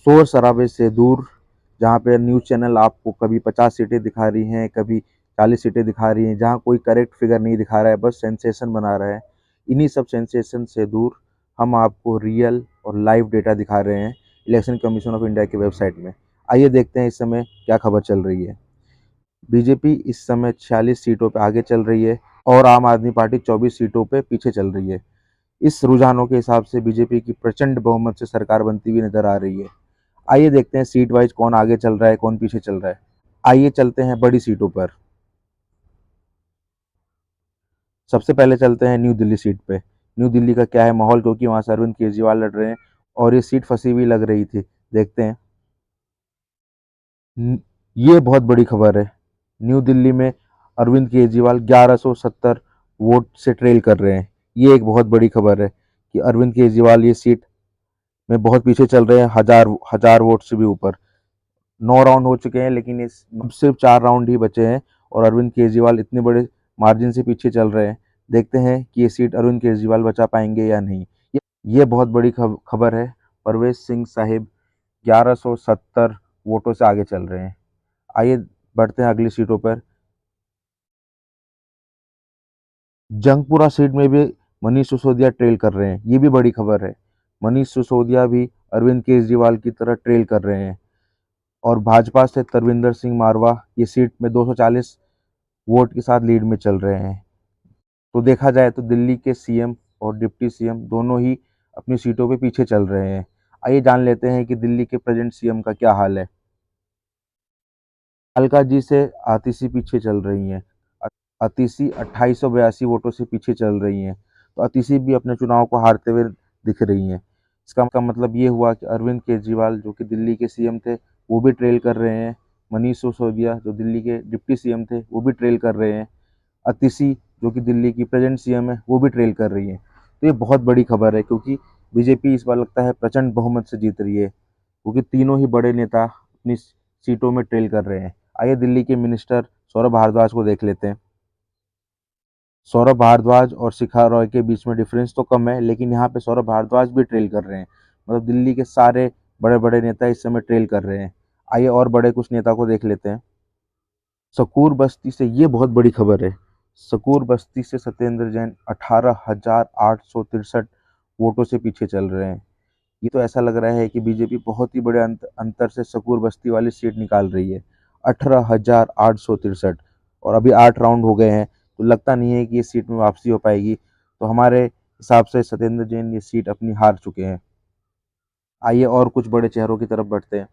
शोर शराबे से दूर, जहाँ पे न्यूज़ चैनल आपको कभी 50 सीटें दिखा रही हैं, कभी 40 सीटें दिखा रही हैं, जहाँ कोई करेक्ट फिगर नहीं दिखा रहा है, बस सेंसेशन बना रहा है। इन्हीं सब सेंसेशन से दूर हम आपको रियल और लाइव डेटा दिखा रहे हैं इलेक्शन कमीशन ऑफ इंडिया की वेबसाइट में। आइए देखते हैं इस समय क्या खबर चल रही है। बीजेपी इस समय 46 सीटों पे आगे चल रही है और आम आदमी पार्टी 24 सीटों पे पीछे चल रही है। इस रुझानों के हिसाब से बीजेपी की प्रचंड बहुमत से सरकार बनती हुई नजर आ रही है। आइए देखते हैं सीट वाइज कौन आगे चल रहा है, कौन पीछे चल रहा है। आइए चलते हैं बड़ी सीटों पर। सबसे पहले चलते हैं न्यू दिल्ली सीट पे। न्यू दिल्ली का क्या है माहौल, क्योंकि वहां से अरविंद केजरीवाल लड़ रहे हैं और ये सीट फंसी हुई लग रही थी। देखते हैं। ये बहुत बड़ी खबर है। न्यू दिल्ली में अरविंद केजरीवाल 1170 वोट से ट्रेल कर रहे हैं। ये एक बहुत बड़ी खबर है कि अरविंद केजरीवाल ये सीट में बहुत पीछे चल रहे हैं, हजार हजार वोट से भी ऊपर। 9 राउंड हो चुके हैं, लेकिन इस अब सिर्फ 4 राउंड ही बचे हैं और अरविंद केजरीवाल इतने बड़े मार्जिन से पीछे चल रहे हैं। देखते हैं कि ये सीट अरविंद केजरीवाल बचा पाएंगे या नहीं। ये बहुत बड़ी खबर है। परवेज सिंह साहिब 1170 वोटों से आगे चल रहे हैं। आइए बढ़ते हैं अगली सीटों पर। जंगपुरा सीट में भी मनीष सिसोदिया ट्रेल कर रहे हैं। ये भी बड़ी खबर है। मनीष सिसोदिया भी अरविंद केजरीवाल की तरह ट्रेल कर रहे हैं और भाजपा से तरविंदर सिंह मारवा ये सीट में 240 वोट के साथ लीड में चल रहे हैं। तो देखा जाए तो दिल्ली के सीएम और डिप्टी सीएम दोनों ही अपनी सीटों पे पीछे चल रहे हैं। आइए जान लेते हैं कि दिल्ली के प्रेजेंट सीएम का क्या हाल है। अलका जी से आतिशी पीछे चल रही हैं। आतिशी 2882 वोटों से पीछे चल रही हैं। तो आतिशी भी अपने चुनाव को हारते हुए दिख रही हैं। इसका मतलब ये हुआ कि अरविंद केजरीवाल जो कि दिल्ली के सीएम थे वो भी ट्रेल कर रहे हैं। मनीष सिसोदिया जो दिल्ली के डिप्टी सीएम थे वो भी ट्रेल कर रहे हैं। आतिशी जो कि दिल्ली की प्रेजेंट सीएम है वो भी ट्रेल कर रही है। तो ये बहुत बड़ी खबर है, क्योंकि बीजेपी इस बार लगता है प्रचंड बहुमत से जीत रही है, क्योंकि तीनों ही बड़े नेता अपनी सीटों में ट्रेल कर रहे हैं। आइए दिल्ली के मिनिस्टर सौरभ भारद्वाज को देख लेते हैं। सौरभ भारद्वाज और शिखा रॉय के बीच में डिफरेंस तो कम है, लेकिन यहाँ पे सौरभ भारद्वाज भी ट्रेल कर रहे हैं। मतलब दिल्ली के सारे बड़े बड़े नेता इस समय ट्रेल कर रहे हैं। आइए और बड़े कुछ नेता को देख लेते हैं। सकूर बस्ती से ये बहुत बड़ी खबर है। सकूर बस्ती से सत्येंद्र जैन 18,863 वोटों से पीछे चल रहे हैं। ये तो ऐसा लग रहा है कि बीजेपी बहुत ही बड़े अंतर से सकूर बस्ती वाली सीट निकाल रही है। 18,863 और अभी 8 राउंड हो गए हैं, तो लगता नहीं है कि ये सीट में वापसी हो पाएगी। तो हमारे हिसाब से सत्येंद्र जैन ये सीट अपनी हार चुके हैं। आइए और कुछ बड़े चेहरों की तरफ बढ़ते हैं।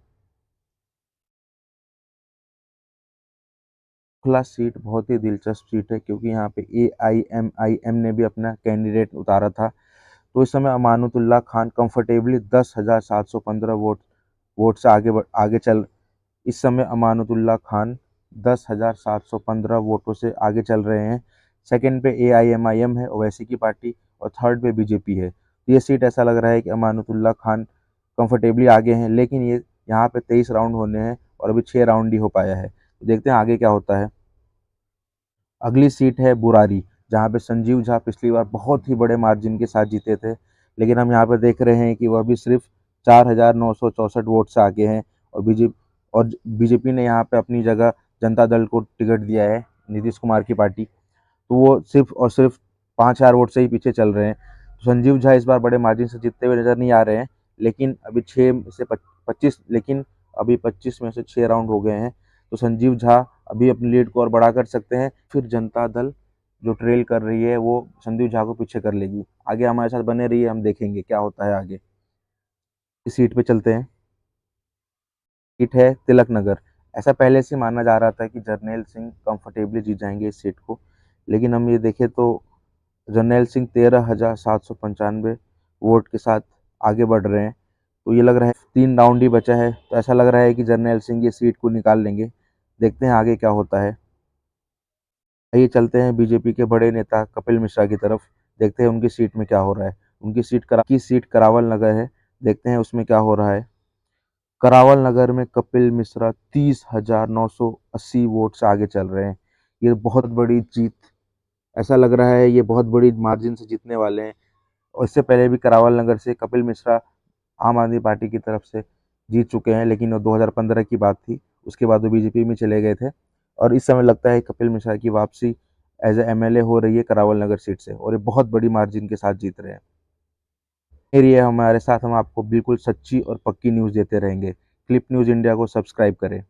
खुला सीट बहुत ही दिलचस्प सीट है, क्योंकि यहाँ पे AIMIM ने भी अपना कैंडिडेट उतारा था। तो इस समय अमानुतुल्लाह खान कंफर्टेबली 10,715 वोट से आगे चल इस समय अमानुतुल्लाह खान 10,715 वोटों से आगे चल रहे हैं। सेकंड पे AIMIM है, ओवैसी की पार्टी, और थर्ड पे बीजेपी है। तो ये सीट ऐसा लग रहा है कि अमानुतुल्लाह खान कंफर्टेबली आगे हैं, लेकिन ये यहाँ पे 23 राउंड होने हैं और अभी 6 राउंड ही हो पाया है। तो देखते हैं आगे क्या होता है। अगली सीट है बुरारी, जहाँ पे संजीव झा पिछली बार बहुत ही बड़े मार्जिन के साथ जीते थे, लेकिन हम यहाँ पे देख रहे हैं कि वह भी सिर्फ 4,964 वोट से आगे हैं। और बीजेपी ने यहाँ पे अपनी जगह जनता दल को टिकट दिया है, नीतीश कुमार की पार्टी। तो वो सिर्फ और सिर्फ 5,000 वोट से ही पीछे चल रहे हैं। तो संजीव झा इस बार बड़े मार्जिन से जीतते हुए नजर नहीं आ रहे हैं, लेकिन अभी 6 से 25 लेकिन अभी 25 में से 6 राउंड हो गए हैं। तो संजीव झा अभी अपनी लीड को और बढ़ा कर सकते हैं। फिर जनता दल जो ट्रेल कर रही है वो संजीव झा को पीछे कर लेगी। आगे हमारे साथ बने रहिए, हम देखेंगे क्या होता है आगे। इस सीट पे चलते हैं। सीट है तिलक नगर। ऐसा पहले से माना जा रहा था कि जर्नैल सिंह कंफर्टेबली जीत जाएंगे इस सीट को, लेकिन हम ये देखें तो जर्नैल सिंह 13,795 वोट के साथ आगे बढ़ रहे हैं। तो ये लग रहा है 3 राउंड ही बचा है, तो ऐसा लग रहा है कि जर्नैल सिंह ये सीट को निकाल लेंगे। देखते हैं आगे क्या होता है। आइए चलते हैं बीजेपी के बड़े नेता कपिल मिश्रा की तरफ। देखते हैं उनकी सीट में क्या हो रहा है। उनकी सीट करावल नगर है। देखते हैं उसमें क्या हो रहा है। करावल नगर में कपिल मिश्रा 30,980 वोट से आगे चल रहे हैं। ये बहुत बड़ी जीत, ऐसा लग रहा है ये बहुत बड़ी मार्जिन से जीतने वाले हैं। और इससे पहले भी करावल नगर से कपिल मिश्रा आम आदमी पार्टी की तरफ से जीत चुके हैं, लेकिन वो 2015 की बात थी। उसके बाद वो बीजेपी में चले गए थे और इस समय लगता है कपिल मिश्रा की वापसी एज ए एमएलए हो रही है करावल नगर सीट से, और ये बहुत बड़ी मार्जिन के साथ जीत रहे हैं। मेरी हमारे साथ हम आपको बिल्कुल सच्ची और पक्की न्यूज़ देते रहेंगे। क्लिप न्यूज़ इंडिया को सब्सक्राइब करें।